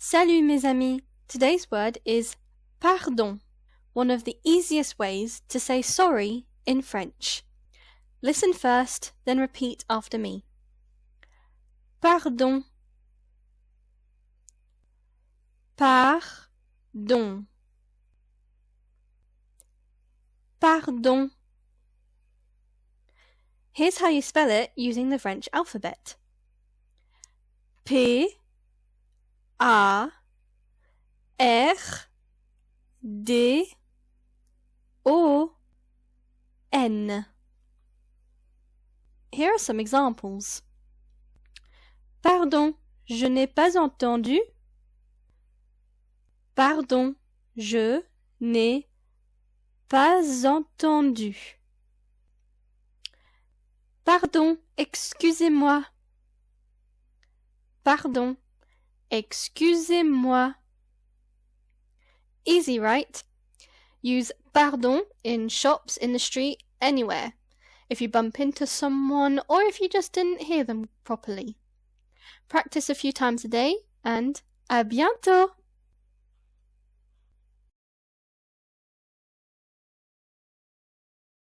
Salut mes amis! Today's word is pardon, one of the easiest ways to say sorry in French. Listen first, then repeat after me. Pardon. Pardon. Pardon. Here's how you spell it using the French alphabet. P A R D O N. Here are some examples. Pardon, je n'ai pas entendu. Pardon, je n'ai pas entendu. Pardon, excusez-moi. Pardon, excusez-moi. Easy, right? Use pardon in shops, in the street, anywhere. If you bump into someone or if you just didn't hear them properly. Practice a few times a day and à bientôt!